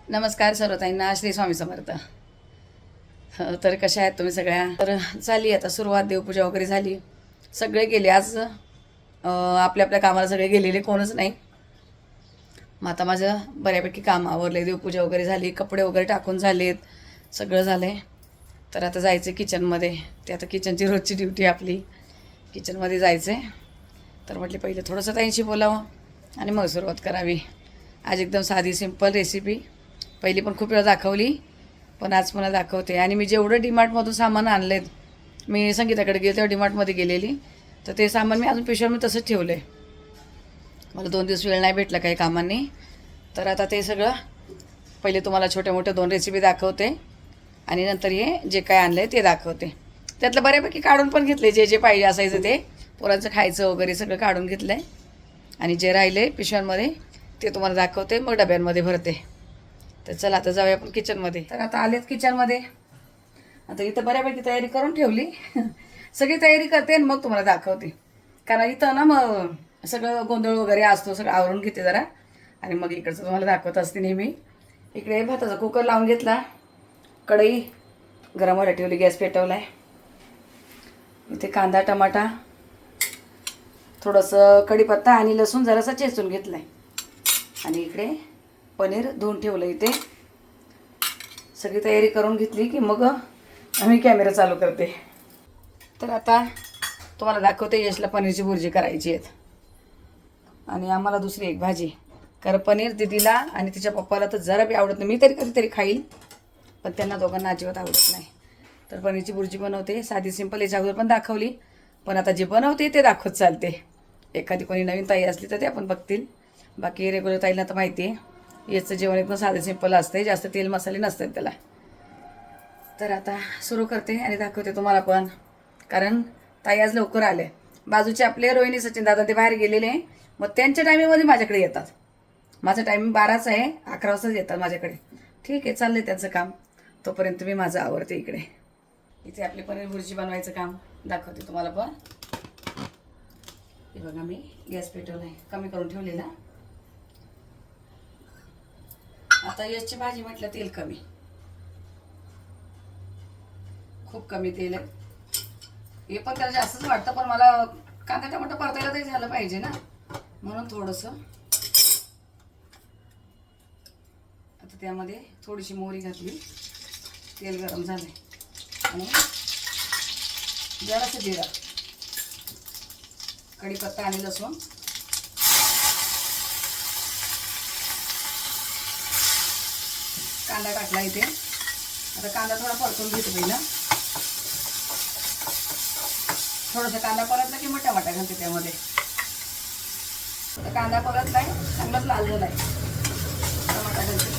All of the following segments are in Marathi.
नमस्कार सर्वताईंना, श्री स्वामी समर्थ. तर कशा आहेत तुम्ही सगळ्या? तर झाली आता सुरुवात, देवपूजा वगैरे झाली, सगळे गेले आज आपल्या आपल्या कामाला सगळे गेलेले, कोणच नाही. मग आता माझं बऱ्यापैकी काम आवरले, देवपूजा वगैरे झाली, कपडे वगैरे टाकून झालेत, सगळं झालं आहे. तर आता जायचं किचनमध्ये. ते आता किचनची रोजची ड्युटी आपली, किचनमध्ये जायचं आहे. तर म्हटले पहिले थोडंसं ताईंशी बोलावं आणि मग सुरुवात करावी. आज एकदम साधी सिंपल रेसिपी, पहिली पण खूप वेळा दाखवली, पण आज पुन्हा दाखवते. आणि मी जेवढं डीमार्टमधून सामान आणलेत, मी संगीताकडे गेले तेव्हा डीमार्टमध्ये गेलेली, तर ते सामान मी अजून पिशवीमध्ये तसंच ठेवलं आहे. मला 2 दिवस वेळ नाही भेटला काही कामांनी. तर आता ते सगळं पहिले तुम्हाला छोट्या मोठ्या 2 रेसिपी दाखवते आणि नंतर हे जे काय आणलं आहे ते दाखवते. त्यातलं बऱ्यापैकी काढून पण घेतले, जे जे पाहिजे असायचं ते पोरांचं खायचं वगैरे सगळं काढून घेतलं आहे. आणि जे राहिले पिशव्यांमध्ये ते तुम्हाला दाखवते, मग डब्यांमध्ये भरते. तर चला आता जाऊया आपण किचनमध्ये. तर आता आलेत किचनमध्ये. आता इथं बऱ्यापैकी तयारी करून ठेवली. सगळी तयारी करते आणि मग तुम्हाला दाखवते, कारण इथं ना मग सगळं गोंधळ वगैरे असतो, सगळं आवरून घेते जरा आणि मग इकडचं तुम्हाला दाखवत असते नेहमी. इकडे भाताचा कुकर लावून घेतला, कढई गरम व्हायला ठेवली, गॅस पेटवला आहे. इथे कांदा टमाटा, थोडंसं कढीपत्ता आणि लसूण जरासा चेचून घेतला आहे. आणि इकडे पनीर धुवून ठेवलं. इथे सगळी तयारी करून घेतली की मग आम्ही कॅमेरा चालू करते. तर आता तुम्हाला दाखवते, यशला पनीरची भुर्जी करायची आहेत आणि आम्हाला दुसरी एक भाजी. कारण पनीर दिदीला आणि तिच्या पप्पाला तर जरा बी आवडत नाही. मी तरी कधीतरी खाईल, पण त्यांना दोघांना अजिबात आवडत नाही. तर पनीरची भुर्जी बनवते, साधी सिंपल. याच्या अगोदर पण दाखवली, पण आता जे बनवते ते दाखवत चालते. एखादी कोणी नवीन ताई असली तर ते आपण बघतील. बाकी रेग्युलर ताईला तर माहिती आहे याचं जेवण एकदम साधे सिंपल असते, जास्त तेल मसाले नसतात त्याला. तर आता सुरू करते आणि दाखवते तुम्हाला पण, कारण ताई आज लवकर आले. बाजूचे आपले रोहिणी सचिन दादा ते बाहेर गेलेले, मग त्यांच्या टायमिंगमध्ये माझ्याकडे येतात. माझं टायमिंग 12च आहे, 11 वाजताच येतात माझ्याकडे. ठीक आहे, चाललं आहे त्यांचं काम, तोपर्यंत मी माझं आवरते. इकडे इथे आपली पनीर भुर्जी बनवायचं काम दाखवते तुम्हाला पण. हे बघा, मी गॅस पेटवला आहे, कमी करून ठेवलेला. आता याची भाजी म्हटलं तेल कमी, खूप कमी तेल आहे. हे पण त्याला जास्तच वाटतं, पण मला कांदा टमाटर परतायला तरी झालं पाहिजे ना, म्हणून थोडंसं. आता त्यामध्ये थोडीशी मोहरी घातली, तेल गरम झाले आणि जरासं जिरा, कढीपत्ता आणि लसूण, कांदा टाकला इथे. आता कांदा थोडा परतून घेतो पहिला. थोडासा कांदा परतला की मग टमाटा घालते त्यामध्ये. आता कांदा परतलाय, चांगलाच लाल झालाय, टमाटा घालते.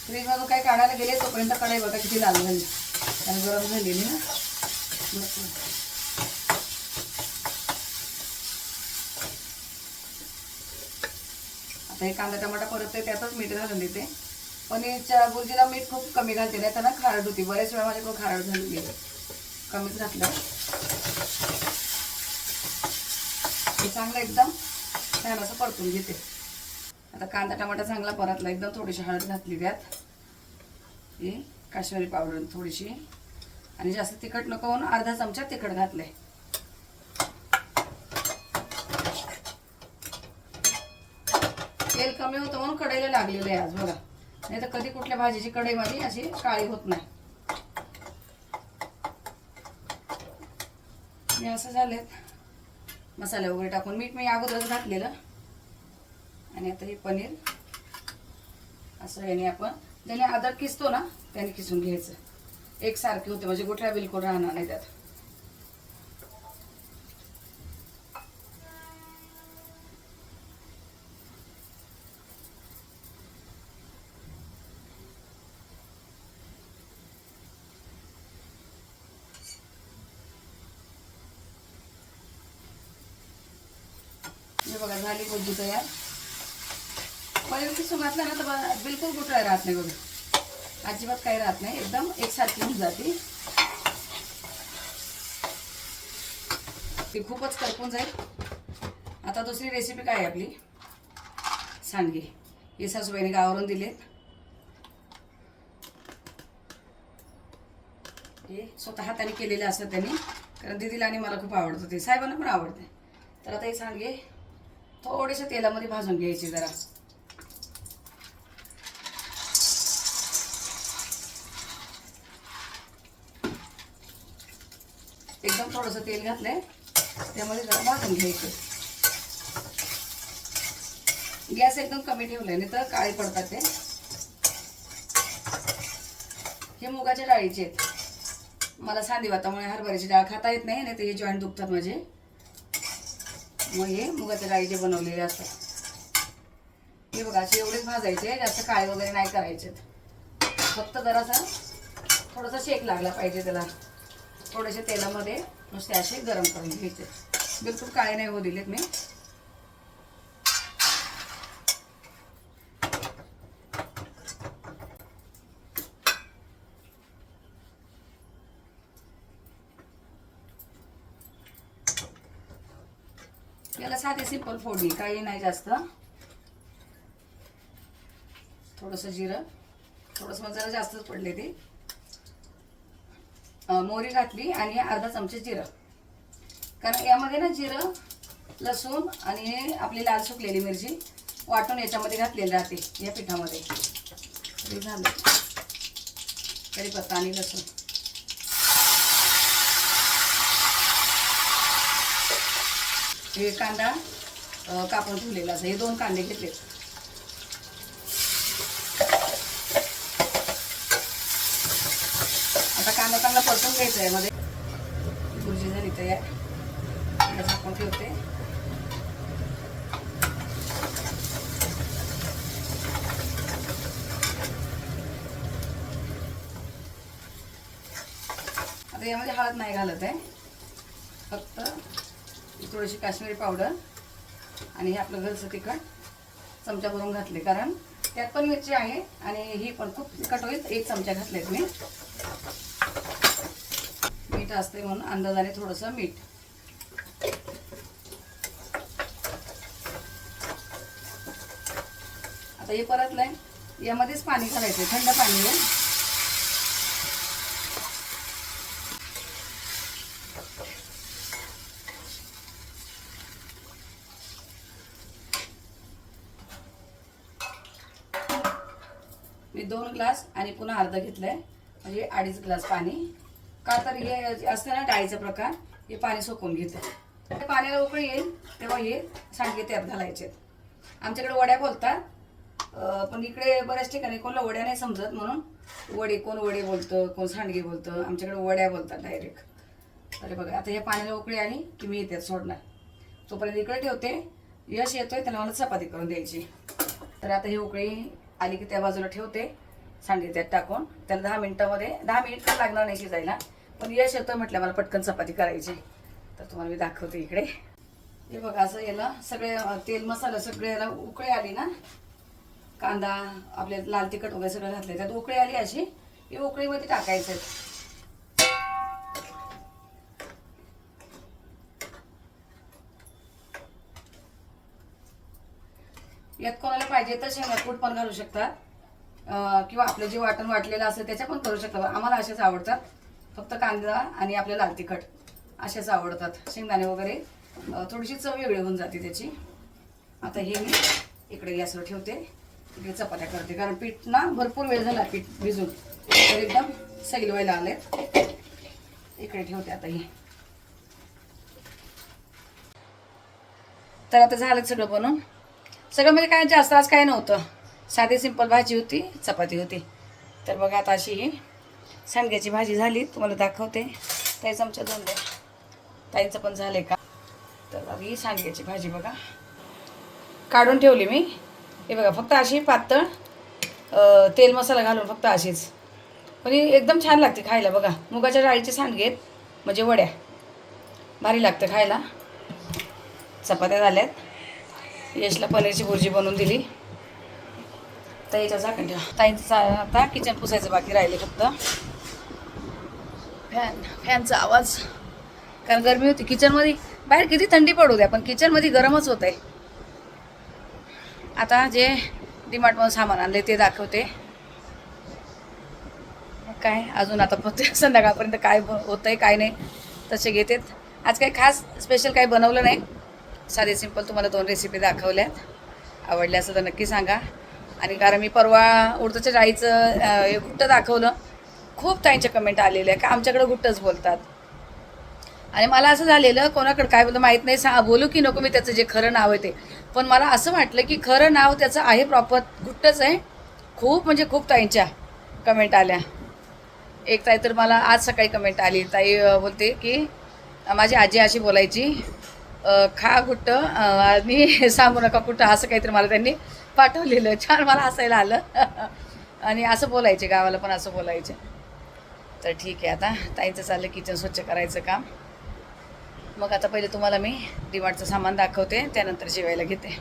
फ्रीजमधून काही काढायला गेले तोपर्यंत कढई बघा किती लाल झाली आणि गरम झालेली ना. आता हे कांदा टमाटा परतते, त्यातच मीठ घालून देते. पनीरच्या भुर्जीला मीठ खूप कमी घालते, नाही तर ना खारट होती. बरेच वेळा माझ्याकडून खारट झालेली आहे, कमीच घातलं. हे चांगलं एकदम छान असं परतून घेते. आता कांदा टमाटा चांगला परतला, एकदम थोडीशी हळद घातली त्यात, हे काश्मीरी पावडर थोडीशी, आणि जास्त तिखट नको म्हणून अर्धा चमचा तिखट घातलंय. तेल कमी होतं म्हणून कढईला लागलेलं आहे आज बघा, नाही तर कधी कुठल्या भाजीची कढई माझी अशी काळी होत नाही. मी असं झालेत मसाले वगैरे टाकून, मीठ मी अगोदरच घातलेलं. आणि आता हे पनीर असं याने आपण, ज्याने अद्रक किसतो ना त्याने किसून घ्यायचं, एकसारखे होते म्हणजे गुठळ्या बिलकुल राहणार नाही त्यात. हे बघा, झाली भुर्जी तयार. पनीर किसून घातलं ना तर बिलकुल गुठळ्या राहत नाही बघा, अजिबात काही राहत नाही, एकदम एकसारखी होऊन जाते. ती खूपच करपून जाईल आता दुसरी रेसिपी काय आहे आपली, सांडगे. हे सासूबाईने गावावरून दिलेत. हे स्वतः हाताने केलेले असतात त्यांनी, कारण दीदीला आणि मला खूप आवडतं ते, साहेबांना पण आवडते. तर आता हे सांडगे थोडेसे तेलामध्ये भाजून घ्यायचे जरा. एकदम थोडंसं तेल घातलंय, त्यामध्ये जरा भाजून घ्यायचं. गॅस एकदम कमी ठेवलाय, नाही तर काळे पडतात ते. हे मुगाच्या डाळीचे आहेत. मला सांधिवातामुळे हरभऱ्याची डाळ खाता येत नाही, नाही तर हे जॉईंट दुखतात माझे. मग हे मुगाच्या डाळीचे बनवलेले असतात. हे बघा असे एवढेच भाजायचे, जास्त काळे वगैरे नाही करायचे. फक्त जरासा थोडासा शेक लागला पाहिजे त्याला. थोडेसे तेलामध्ये नुसते असे गरम करून घ्यायचे. बिलकुल काळे नाही होऊ दिलेत मी. याला साधे सिंपल फोडणी, काही नाही जास्त. थोडंसं जिरं, थोडंसं जरा जास्तच पडले ते. मोहरी घातली आणि अर्धा चमचे जिरं, कारण यामध्ये ना जिरं, लसूण आणि आपली लाल सुकलेली मिरची वाटून याच्यामध्ये घातलेली राहते या पिठामध्ये. तरी झालं कढीपत्ता आणि लसूण. हे कांदा कापून ठेवलेला असं, हे 2 कांदे घेतले. आता कांदा चांगला परतून घ्यायचा आहे. मध्ये भुर्जी झाली तयार. झाकून ठेवते. आता यामध्ये हळद नाही घालत आहे, फक्त थोडीशी काश्मीरी पावडर आणि हे आपलं घरचं तिखट चमचा भरून घातले, कारण त्यात पण मिरची आहे आणि ही पण खूप तिखट होईल. 1 चमचा घातलेत मी. मीठ असते म्हणून अंदाजाने थोडंसं मीठ. आता हे परतलंय, यामध्येच पाणी घालायचं, थंड पाणी आहे. मी 2 ग्लास आणि पुन्हा अर्धा घेतलंय, म्हणजे 2.5 ग्लास पाणी. का तर हे असतं ना डाळीचा प्रकार, हे पाणी सोकून घेते. ते पाण्याला उकळी येईल तेव्हा हे सांडगे त्यात घालायचे. आमच्याकडे वड्या बोलतात, पण इकडे बऱ्याच ठिकाणी कोणाला वड्या नाही समजत, म्हणून कोण वडे बोलतं, कोण सांडगे बोलतं. आमच्याकडे वड्या बोलतात डायरेक्ट. तर बघा आता हे पाण्याला उकळी आली की मी त्यात सोडणार. तोपर्यंत इकडे ठेवते. यश येतोय, त्याला मला चपाती करून द्यायची. तर आता ही उकळी आली की त्या बाजूला ठेवते. सांडगे त्यात टाकून त्याला 10 मिनिटामध्ये, 10 मिनिट तर लागणार नाही शिजायला, पण यश येतं म्हटलं मला पटकन चपाती करायची. तर तुम्हाला मी दाखवते इकडे. हे बघा असं याला सगळे तेल मसाला सगळे याला उकळी आली ना, कांदा आपले लाल तिखट वगैरे सगळं घातले, त्यात उकळी आली अशी, हे उकळीमध्ये टाकायचं. यात कोणाला पाहिजे तर शेंगदाणे कूट पण घालू शकतात, किंवा आपलं जे वाटण वाटलेलं असेल त्याच्या पण करू शकतात. आम्हाला असेच आवडतात, फक्त कांदा आणि आपले लाल तिखट असेच आवडतात. शेंगदाणे वगैरे थोडीशी चव वेगळी होऊन जाते त्याची. आता हे मी इकडे गॅसवर ठेवते, इकडे चपात्या करते, कारण पीठ ना भरपूर वेळ झाला पीठ भिजून, तर एकदम सैल व्हायला आले. इकडे ठेवते आता हे. तर आता झालं सगळं बनवून. सगळं म्हणजे काय जास्त आज काय नव्हतं, साधी सिंपल भाजी होती, चपाती होती. तर बघा आता अशी ही सांडग्याची भाजी झाली, तुम्हाला दाखवते. ताई चमचा दोन द्या. ताईंचं पण झालंय का. तर ही सांडग्याची भाजी बघा काढून ठेवली मी. हे बघा फक्त अशी पातळ तेल मसाला घालून फक्त अशीच, पण ही एकदम छान लागते खायला. बघा मुगाच्या डाळीचे सांडगे म्हणजे वड्या, भारी लागतं खायला. चपात्या झाल्यात. यशला पनीरची भुर्जी बनवून दिली. तर याच्या झाकण ठेवा. ताईंचं आता किचन पुसायचं बाकी राहिले फक्त. फॅनचा आवाज कारण गरमी होती किचनमध्ये. बाहेर किती थंडी पडू द्या पण किचनमध्ये गरमच होत आहे. आता जे डीमार्टमधून सामान आणले ते दाखवते. काय अजून आता प्रत्येक संध्याकाळपर्यंत काय होतं आहे काय नाही तसे घेतेत. आज काही खास स्पेशल काही बनवलं नाही, साधे सिंपल तुम्हाला 2 रेसिपी दाखवल्यात. आवडल्या असं तर नक्की सांगा. आणि कारण मी परवा उडदाच्या डाळीचं गुट्ट दाखवलं, खूप ताईंच्या कमेंट आलेल्या का आमच्याकडं गुट्टच बोलतात. आणि मला असं झालेलं कोणाकडं काय बोलतं माहीत नाही, बोलू की नको मी त्याचं जे खरं नाव आहे ते. पण मला असं वाटलं की खरं नाव त्याचं आहे प्रॉपर गुट्टच आहे. खूप म्हणजे खूप ताईंच्या कमेंट आल्या. एक ताई तर मला आज सकाळी कमेंट आली, ताई बोलते की माझी आजी अशी बोलायची, खा गुट्ट आणि सांगू नका कुठं, असं काहीतरी मला त्यांनी पाठवलेलं. छान मला हसायला आलं. आणि असं बोलायचे गावाला पण असं बोलायचे. तर ठीक आहे, आता ताईंचं चाललं किचन स्वच्छ करायचं काम. मग आता पहिले तुम्हाला मी डीमार्टचं सामान दाखवते, त्यानंतर जेवायला घेते.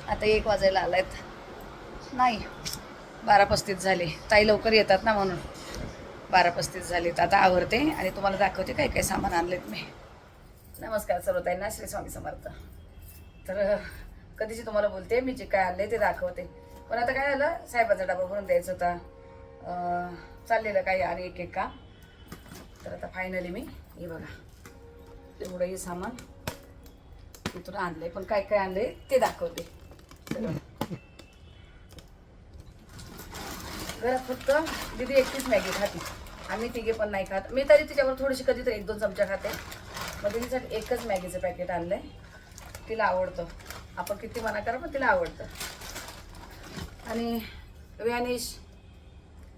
आता 1 वाजायला आला आहेत, नाही 12:35 झाले. ताई लवकर येतात ना म्हणून 12:35 झालेत. आता आवरते आणि तुम्हाला दाखवते काय काय सामान आणलेत मी. नमस्कार सर्व ताईंना, श्री स्वामी समर्थ. तर कधीची तुम्हाला बोलते मी जे काय आणले ते दाखवते. पण आता काय झालं, साहेबाचा डबा भरून द्यायचा होता, चाललेलं काही आणि एक काम. तर आता फायनली मी हे बघा एवढं हे सामान इथून आणलंय. पण काय काय आणलंय ते दाखवते. घरात फक्त दीदी एकटीच मॅगी खाते, आम्ही तिघे पण नाही खात. मी तरी तिच्यावर थोडीशी कधीतरी 1-2 चमचा खाते. मग तिच्यासाठी एकच मॅगीचं पॅकेट आणलंय, तिला आवडतं. आपण किती मना करा पण तिला आवडतं. आणि व्हॅनिश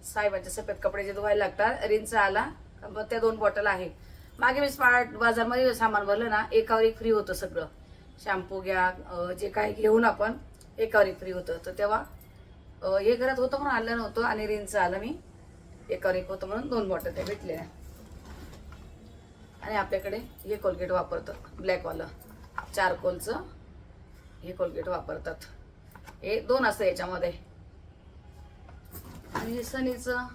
साहेबांचे सफेद कपडे जे धुवायला लागतात, रिनचा आला, मग त्या 2 बॉटल आहे. मागे मी स्मार्ट बाजारमध्ये सामान भरलं ना, एकावर एक फ्री होतं सगळं. शॅम्पू घ्या, जे काय घेऊन आपण एकावर एक फ्री होतं. तर तेव्हा हे घरात होतं म्हणून आणलं नव्हतं. आणि रिनचं आलं, मी एकावर एक होतं म्हणून 2 बॉटल त्या भेटलेल्या. आणि आपल्याकडे हे कोलगेट वापरतात, ब्लॅकवालं चारकोलचं हे कोलगेट वापरतात. हे 2 असतं याच्यामध्ये. आणि हे सनीचं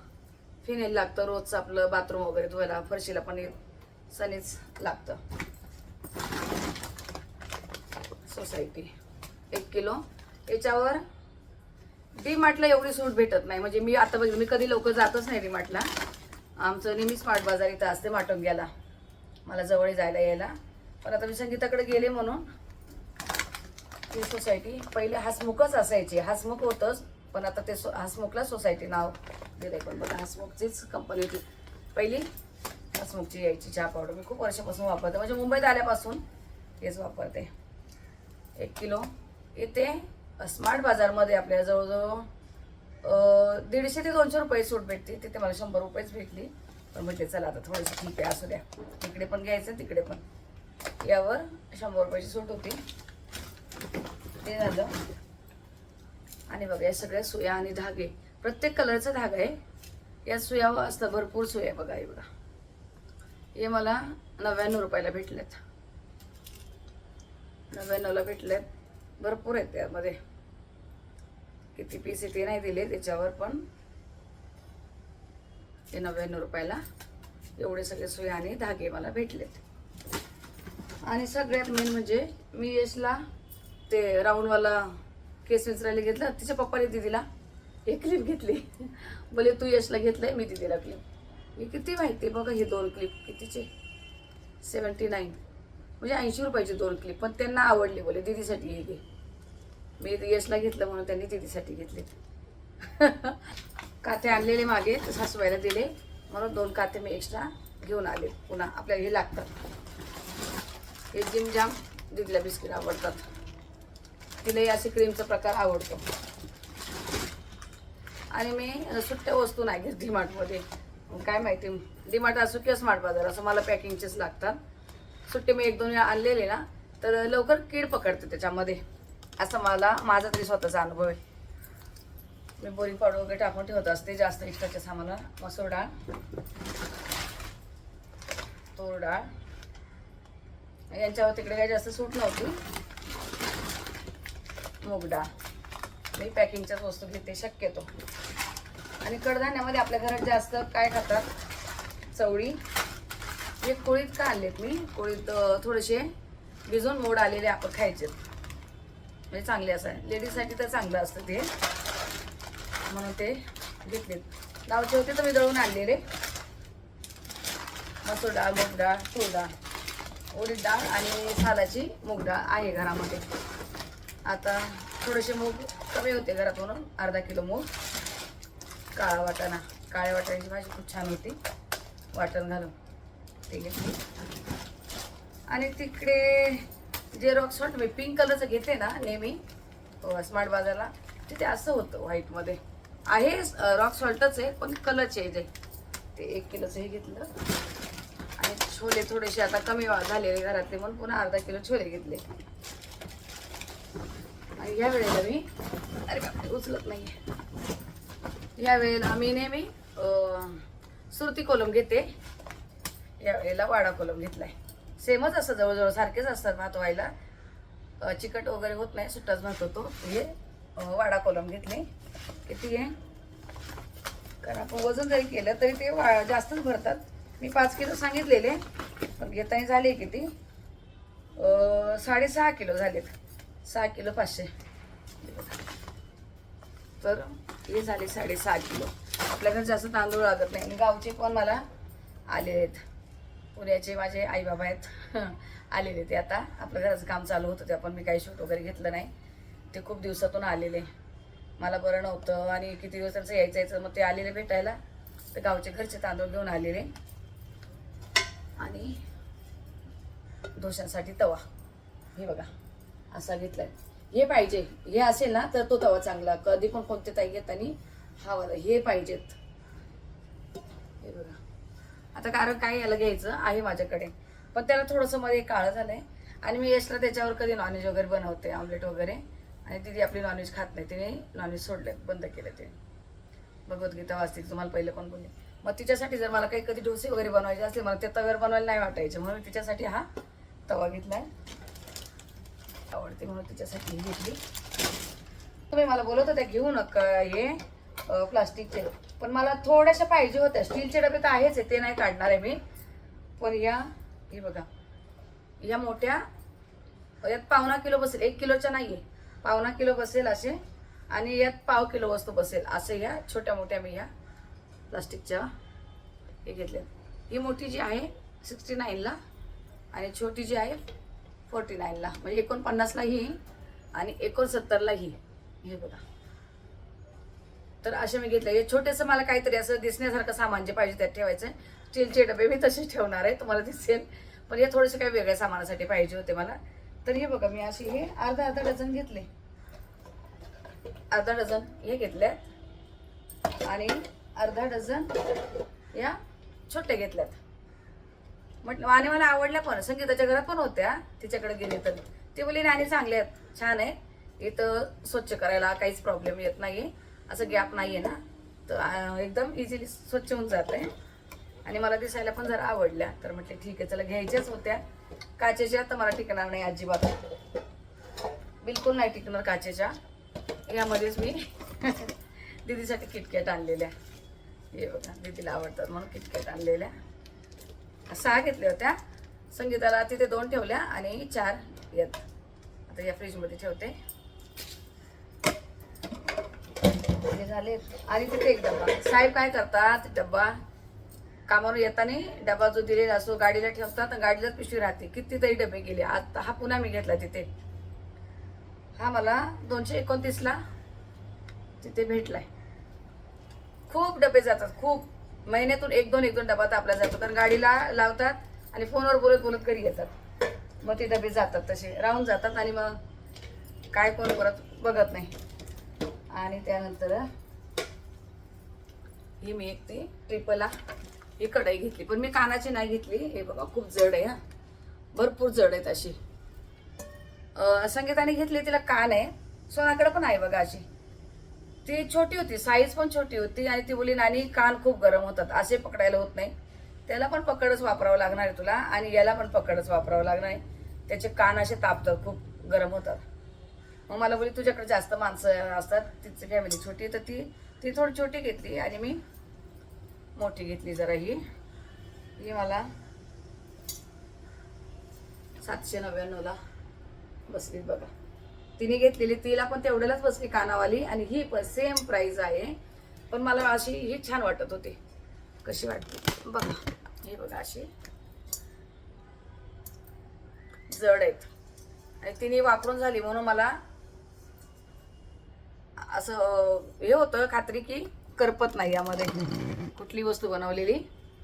फिनेल लागतं रोजचं, आपलं बाथरूम वगैरे धुवायला, फरशीला पण सनीच लागतं. Society 1 kilo. याच्यावर डीमार्टला एवढी सूट भेटत नाही. म्हणजे मी आता बघितलं, मी कधी लवकर जातच नाही डीमार्टला. आमचं नेहमी स्मार्ट बाजार इथं असते माटुंग्याला, मला जवळ जायला यायला. पण आता मी संगीताकडे गेले म्हणून ती सोसायटी, पहिले हसमुखच असायची, हसमुख होतंच. पण आता ते हसमुखला सोसायटी नाव दिलंय. पण बघा हसमुखचीच कंपनी होती पहिली, हसमुखची यायची चहा पावडर. मी खूप वर्षापासून वापरते, म्हणजे मुंबईत आल्यापासून हेच वापरते. 1 किलो. इथे स्मार्ट बाजारमध्ये आपल्याला जवळजवळ 150 ते 200 रुपये सूट भेटते. तिथे मला 100 रुपयेच भेटली. पण म्हटले चला आता थोडीशी ठीक आहे असू द्या, तिकडे पण घ्यायचं तिकडे पण. यावर 100 रुपयाची सूट होती, ते झालं. आणि बघा या सगळ्या सुया आणि धागे, प्रत्येक कलरचा धागा आहे. या सुया असतात, भरपूर सुया बघा. हे बघा, हे मला 99 रुपयाला भेटलेत. 99ला भेटलेत. भरपूर आहेत त्यामध्ये, किती पीस आहे ते नाही दिले त्याच्यावर, पण ते 99 रुपयाला एवढे सगळे सुया आणि धागे मला भेटलेत. आणि सगळ्यात मेन म्हणजे मी यशला ते राऊंडवाला केस विंचरायला घेतलं, तिच्या पप्पाने दीदीला एक क्लिप घेतली. बोले तू यशला घेतलंय, मी दीदीला क्लिप. मी किती माहिती बघा, हे 2 क्लिप कितीचे 79, म्हणजे 80 रुपयाचे 2 क्लिप. पण त्यांना आवडले, बोले दीदीसाठी हे घे. मी यशला घेतलं म्हणून त्यांनी दीदीसाठी घेतले. काथे आणलेले मागे सासूबाईला दिले म्हणून 2 काथे मी एक्स्ट्रा घेऊन आले. पुन्हा आपल्याला हे लागतात. हे जिम जाम दीदीला बिस्किट आवडतात, तिलाही असे क्रीमचा प्रकार आवडतो. आणि मी सुट्ट्या वस्तू नाही घेत डीमार्टमध्ये, काय माहिती डीमार्ट असो किंवा स्मार्ट बाजार असो, मला पॅकिंगचेच लागतात. सुट्टे मी 1-2 वेळा आणलेले ना, तर लवकर कीड पकडते त्याच्यामध्ये, असं माझा तरी स्वतःचा अनुभव आहे. मी बोरिंग पावडर वगैरे टाकून ठेवत असते जास्त एक्स्ट्राच्या सामानाला. मसूर डाळ, तूर डाळ, यांच्यावर तिकडे काही जास्त सूट नव्हती. मूग डाळ, मी पॅकिंगच्याच वस्तू घेते शक्यतो. आणि कडधान्यामध्ये आपल्या घरात जास्त काय खातात, चवळी, हे कोळीत का आणलेत मी, कोळीत थोडेसे भिजून मोड आलेले आपण खायचे, म्हणजे चांगले असं आहे, लेडीजसाठी तर चांगलं असतं ते, म्हणून ते घेतलेत. गावचे होते तर मी दळून आणलेले. मसूर डाळ, मूग डाळ, तूर डाळ, उडीद डाळ आणि साधाची मूग डाळ आहे घरामध्ये. आता थोडेसे मूग कमी होते घरात म्हणून अर्धा किलो मूग, काळा वाटाणा, काळ्या वाटाण्याची भाजी खूप छान होती वाटण घालून, ते घेतली. आणि तिकडे जे रॉक सॉल्ट मी पिंक कलरचं घेते ना नेहमी स्मार्ट बाजारला, तिथे असं होतं व्हाईटमध्ये आहे, रॉक सॉल्टच आहे पण कलरचे आहे ते 1 किलोचं हे घेतलं. आणि छोले थोडेसे आता कमी झालेले घरातले म्हणून पुन्हा अर्धा किलो छोले घेतले. आणि या वेळेला मी अरे बापरे उचलत नाही, या वेळेला आम्ही नेहमी सुरती कोलम घेते, या वेळेला वाडा कोलम घेतलाय. सेमच असतं, जवळजवळ सारखेच असतात भात व्हायला, चिकट वगैरे होत नाही, सुट्टाच भात होतो. हे वाडा कोलम घेतले. किती आहे, कारण आपण वजन जरी केलं तरी ते जास्तच भरतात. मी 5 किलो सांगितलेले पण घेताना झाले किती 6.5 किलो झालेत, 6 किलो 500, तर हे झाले 6.5 किलो. आपल्याकडे जास्त तांदूळ लागत नाही. आणि गावचे पण मला आले आहेत, पुण्याचे माझे आई बाबा आहेत आलेले, ते आता आपल्या घराचं काम चालू होतं ते पण मी काही शूट वगैरे घेतलं नाही. ते खूप दिवसातून आलेले, मला बरं नव्हतं आणि किती दिवस त्यांचं यायचं, मग ते आलेले भेटायला, तर गावचे घरचे तांदूळ घेऊन आलेले. आणि डोशांसाठी तवा हे बघा असा घेतलाय. हे पाहिजे, हे असेल ना तर तो तवा चांगला, कधी पण कोणते ताई घेताना हा वाला हे पाहिजेत. हे बघा आता कारण काय याला घ्यायचं आहे माझ्याकडे, पण त्याला थोडंसं मध्ये काळं झालंय. आणि मी एक्स्ट्रा त्याच्यावर कधी नॉनव्हेज वगैरे बनवते, ऑमलेट वगैरे. आणि दीदी आपली नॉनव्हेज खात नाही, तिने नॉनव्हेज सोडले, बंद केलं ते. भगवद्गीता वाचते तुम्हाला पहिले कोण बोलले. मग तिच्यासाठी जर मला काही कधी डोसे वगैरे बनवायचे असले, मला ते तव्यावर बनवायला नाही वाटायचे, म्हणून तिच्यासाठी हा तवा घेतलाय, आवडते म्हणून तिच्यासाठी घेतली. तुम्ही मला बोलत होत्या घेऊ नका हे प्लास्टिकचे, पण मला थोड्याशा पाहिजे होत्या. स्टीलचे डबे तर आहेच आहे, ते नाही काढणार आहे मी, पण या हे बघा या मोठ्या, यात 1.25 किलो बसेल, 1 किलोच्या नाहीये, 1.25 किलो बसेल असे, आणि यात 1/2 किलो वस्तू बसेल असे या छोट्या मोठ्या मी या प्लास्टिकच्या हे घेतल्या. ही मोठी जी आहे 69ला आणि छोटी जी आहे 49ला, म्हणजे 49ला ही आणि 69ला ही. हे बघा, तर असे मी घेतले. हे छोटेसं मला काहीतरी असं दिसण्यासारखं सामान जे पाहिजे त्यात ठेवायचं. स्टीलचे डबे मी तसेच ठेवणार आहे, तुम्हाला दिसेल, पण हे थोडेसे काही वेगळ्या सामानासाठी पाहिजे होते मला. तर हे बघा मी असे हे अर्धा डझन घेतले, अर्धा डझन हे घेतल्यात आणि अर्धा डझन या छोट्या घेतल्यात. म्हटलं आणि मला आवडल्या पण, संगीताच्या घरात पण होत्या, तिच्याकडे गेले तर ते बोलले आणि चांगले आहेत, छान आहे, इथं स्वच्छ करायला काहीच प्रॉब्लेम येत नाही, असं गॅप नाही आहे ना, तर एकदम इझिली स्वच्छ होऊन जात आहे. आणि मला दिसायला पण जरा आवडल्या, तर म्हटले ठीक आहे चला, घ्यायच्याच होत्या. काचेच्या तर मला टिकणार नाही अजिबात, बिलकुल नाही टिकणार काचेच्या. यामध्येच मी दीदीसाठी किटकॅट आणलेल्या, हे बघा दीदीला आवडतात म्हणून किटकॅट आणलेल्या. 6 घेतल्या होत्या, संगीताला तिथे 2 ठेवल्या आणि 4 येत. आता या फ्रीजमध्ये ठेवते. हे झाले. आणि तिथे एक डब्बा, साहेब काय करतात, डब्बा कामावर येताना डबा जो दिलेला असतो गाडीला ठेवतात, गाडीलाच पिशवी राहते. कितीतरी डबे गेले. आता हा पुन्हा मी घेतला तिथे, हा मला 229ला तिथे भेटलाय. खूप डबे जातात, खूप महिन्यातून 1-2 डबा तर आपला जातो, कारण गाडीला लावतात आणि फोनवर बोलत बोलत घरी येतात, मग ते डबे जातात तसे राहून जातात आणि मग काय कोण परत बघत नाही. आणि त्यानंतर ही मी एक ती ट्रिपला ही कढई घेतली, पण मी कानाची नाही घेतली. हे बघा खूप जड आहे, हा भरपूर जड आहेत अशी. संगीताने घेतली, तिला कान आहे, सोनाकडे पण आहे बघा अशी. ती छोटी होती, साईज पण छोटी होती, आणि ती बोली नानी कान खूप गरम होतात, असे पकडायला होत नाही, त्याला पण पकडच वापरावं लागणार आहे तुला, आणि याला पण पकडच वापरावं लागणार आहे, त्याचे कान असे तापतात, खूप गरम होतात. मग मला बोली तुझ्याकडे जास्त माणसं असतात, तिची फॅमिली छोटी, तर ती थोडी छोटी घेतली आणि मी मोठी घेतली जरा. ही मला 799ला बसलीत बघा. तिने घेतलेली तिला पण तेवढ्यालाच बसली कानावाली आणि ही पण सेम प्राइस आहे. पण मला अशी ही छान वाटत होती. कशी वाटते बघा. हे बघा अशी जड आहेत आणि तिने वापरून झाली म्हणून मला असं हे होतं खात्री की करपत नाही यामध्ये कुठली वस्तू बनवलेली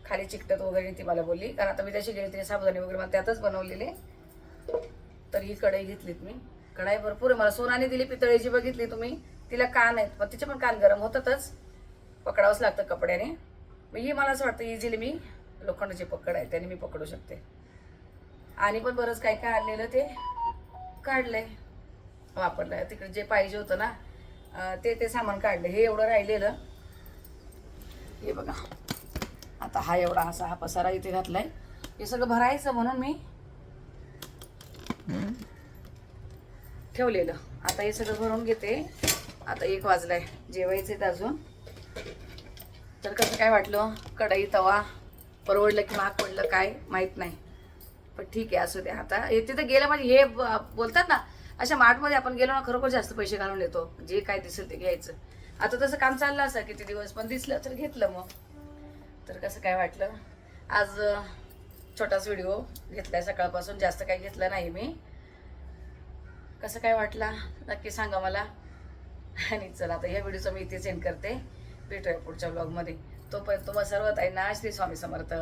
खाली चिकटत वगैरे. ती मला बोलली कारण आता मी त्याशी गेली तिने साबुदाणे वगैरे मला त्यातच बनवलेले. तर ही कढई घेतलीत मी. कढाई भरपूर आहे. मला सोनाने दिली पितळेची बघितली तुम्ही. तिला कान आहेत पण तिचे पण कान गरम होतातच. पकडावंच लागतं कपड्याने. मग ही मला असं वाटतं इझिली मी लोखंडाची पकड आहे त्याने मी पकडू शकते. आणि पण बरंच काय काय आणलेलं ते काढलंय वापरलंय. तिकडे जे पाहिजे होतं ना ते सामान काढलं. हे एवढं राहिलेलं हे बघा. आता हा एवढा असा हा पसारा इथे घातलाय. हे सगळं भरायचं म्हणून मी ठेवलेलं. आता हे सगळं भरून घेते. आता 1 वाजलाय जेवायचे अजून. तर कसं काय वाटलं कढई तवा परवडलं की महाग पडलं काय माहित नाही. पण ठीक आहे असू द्या. आता हे तिथं गेलं म्हणजे हे बोलतात ना अशा मार्टमध्ये आपण गेलो ना खरोखर जास्त पैसे घालून येतो. जे काय दिसेल ते घ्यायचं. आता तसं काम चाललं असं किती दिवस पण दिसलं तर घेतलं मग. तर कसं काय वाटलं आज छोटाच व्हिडिओ घेतलाय सकाळपासून. जास्त काही घेतलं नाही मी. कसं काय वाटला नक्की सांगा मला. आणि चला आता या व्हिडिओचं मी इथे सेंड करते. भेटूया पुढच्या ब्लॉगमध्ये. तोपर्यंत तुम्हाला सर्व ताईंना श्री स्वामी समर्थ.